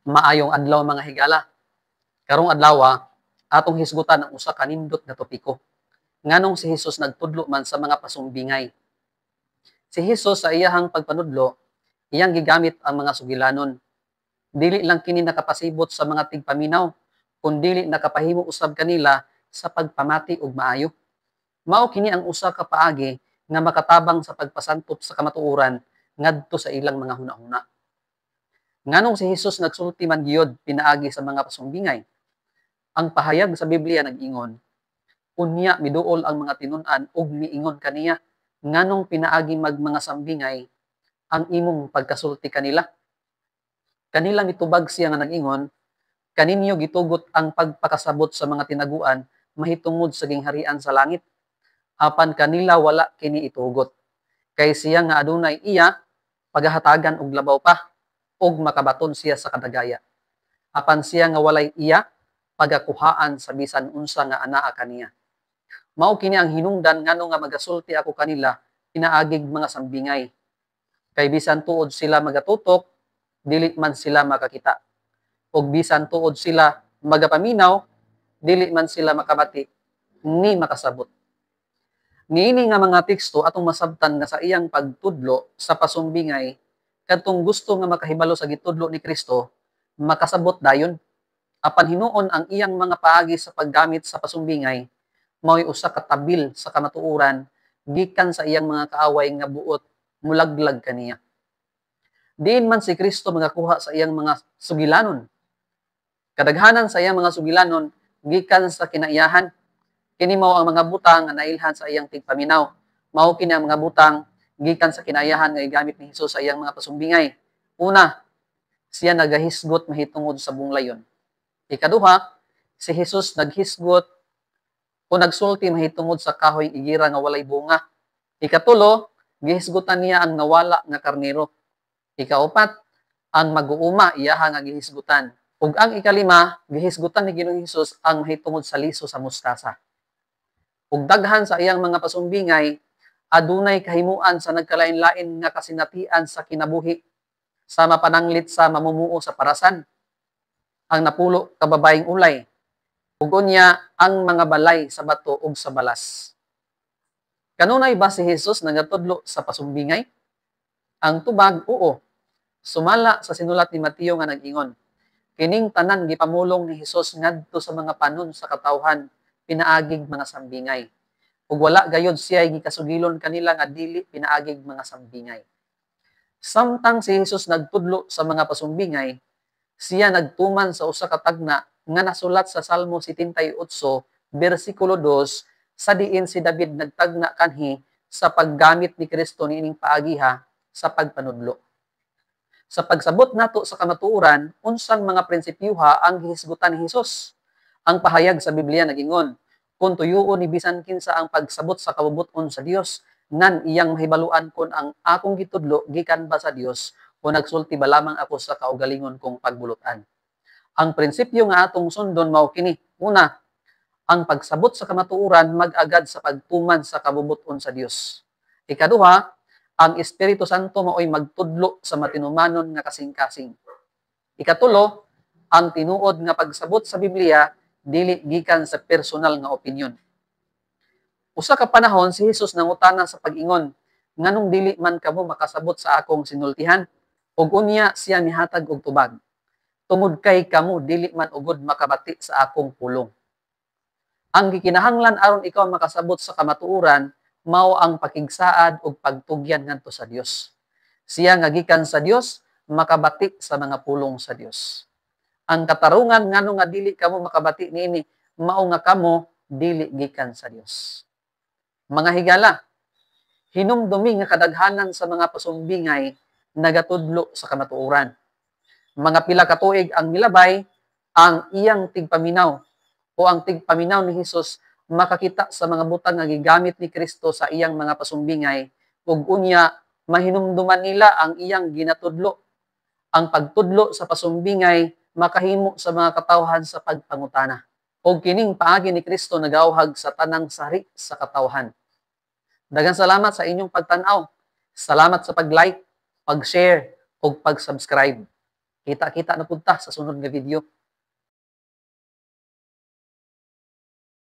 Maayong adlaw mga higala. Karong adlaw atong hisgutan ang usa ka nindot nga topiko. Nganong si Hesus nagtudlo man sa mga pasumbingay. Si Hesus sa iyahang pagpanudlo, iyang gigamit ang mga sugilanon. Dili lang kini nakapasibot sa mga tigpaminaw, kundi nakapahimo usab kanila sa pagpamati og maayo. Mao kini ang usa ka paagi nga makatabang sa pagpasantop sa kamatuoran ngadto sa ilang mga hunahuna. Nganong si Hesus nagsulti man gyud pinaagi sa mga pasumbingay. Ang pahayag sa Biblia nag-ingon, unya miduol ang mga tinun-an ug miingon kaniya nganong pinaagi mga sambingay ang imong pagkasulti kanila. Kanila mitubag siya nga nag-ingon, kaninyo gitugot ang pagpakasabot sa mga tinaguan mahitungod sa gingharian sa langit. Apan kanila wala kini itugot. Kay siya nga adunay iya pagahatagan og labaw pa ug makabaton siya sa kadagaya. Apan siya nga walay iya pagakuhaan sa bisan unsa nga anaa kaniya. Mao kini ang hinungdan ngano nga magasulti ako kanila pinaagig mga sambingay. Kay bisan tuod sila magatutok, dili man sila makakita. Ug bisan tuod sila magapaminaw, dili man sila makabati ni makasabot. Niini nga mga teksto atong masabtan nga sa iyang pagtudlo sa pasumbingay kadtong gusto nga makahibalo sa gitudlo ni Kristo, makasabot dayon. Apan hinuon ang iyang mga paagi sa paggamit sa pasumbingay, mao'y usa ka tabil sa kamatuoran gikan sa iyang mga kaaway nga buot mulaglag kaniya. Diin man si Kristo magakuha sa iyang mga sugilanon. Kadaghanan sa iyang mga sugilanon gikan sa kinaiyahan. Kini mao ang mga butang nga nailhan sa iyang tigpaminaw. Mao kini ang mga butang gikan sa kinaiyahan nga igamit ni Hesus sa iyang mga pasumbingay. Una, siya nagahisgot mahitungod sa bunglayon. Ikaduha, si Hesus naghisgot o nagsulti mahitungod sa kahoy igira nga walay bunga. Ikatulo, gihisgutan niya ang nawala nga karnero. Ikaupat, ang mag-uuma iyaha nga gihisgutan. Ug ang ikalima, gihisgutan ni Ginoong Hesus ang mahitungod sa liso sa mustasa. Ug daghan sa iyang mga pasumbingay, adunay kahimuan sa nagkalain-lain nga kasinatian sa kinabuhi, sa mapananglit sa mamumuo sa parasan, ang napulo kababaeng ulay, ug unya ang mga balay sa bato ug sa balas. Kanunay ba si Hesus nagatudlo sa pasumbingay? Ang tubag, oo. Sumala sa sinulat ni Mateo nga nag-ingon, kining tanan gipamulong ni Hesus ngadto sa mga panon sa katawhan, pinaagig mga sambingay. Ug wala gayud siya gikasugilon kanila nga dili pinaagig mga sambingay. Samtang si Hesus nagtudlo sa mga pasumbingay, siya nagtuman sa usa ka tagna nga nasulat sa Salmo 78, bersikulo 2, sa diin si David nagtagna kanhi sa paggamit ni Kristo niining paagiha sa pagpanudlo. Sa pagsabot nato sa kamatuoran, unsang mga prinsipyuha ang gihisgutan ni Hesus? Ang pahayag sa Biblia nag-ingon, kung tuyuon ni bisan kinsa ang pagsabot sa kabubuton sa Dios, nan iyang mahibaluan kon ang akong gitudlo gikan ba sa Dios o nagsulti ba lamang ako sa kaugalingon kong pagbulutan. Ang prinsipyo nga atong sundon mao kini. Una, ang pagsabot sa kamatuoran mag-agad sa pagtuman sa kabubuton sa Dios. Ikaduha, ang Espiritu Santo mao'y magtudlo sa matinumanon nga kasing-kasing. Ikatulo, ang tinuod nga pagsabot sa Biblia dili gikan sa personal nga opinyon. Usa ka panahon si Hesus nangutana sa pag-ingon, nganong dili man kamo makasabot sa akong sinultihan? Ug unya siya mihatag og tubag. Tungod kay kamo dili man ugod makabati sa akong pulong. Ang gikinahanglan aron ikaw makasabot sa kamatuoran mao ang pakigsaad ug pagtugyan ngadto sa Dios. Siya nga gikan sa Dios makabati sa mga pulong sa Dios. Ang katarungan ngano nga dili kamo makabati niini mao nga kamo dili gikan sa Dios. Mga higala, hinumdumi nga kadaghanan sa mga pasumbingay nagatudlo sa kamatuoran. Mga pila ka tuig ang milabay, ang iyang tigpaminaw o ang tigpaminaw ni Hesus makakita sa mga butang nga gigamit ni Kristo sa iyang mga pasumbingay ug unya mahinumduman nila ang iyang ginatudlo. Ang pagtudlo sa pasumbingay makahimo sa mga katawhan sa pagpangutana. O kining paagi ni Kristo nagawhag sa tanang sari sa katawhan. Daghang salamat sa inyong pagtanaw. Salamat sa pag-like, pag-share, o pag-subscribe. Kita-kita na punta sa sunod nga video.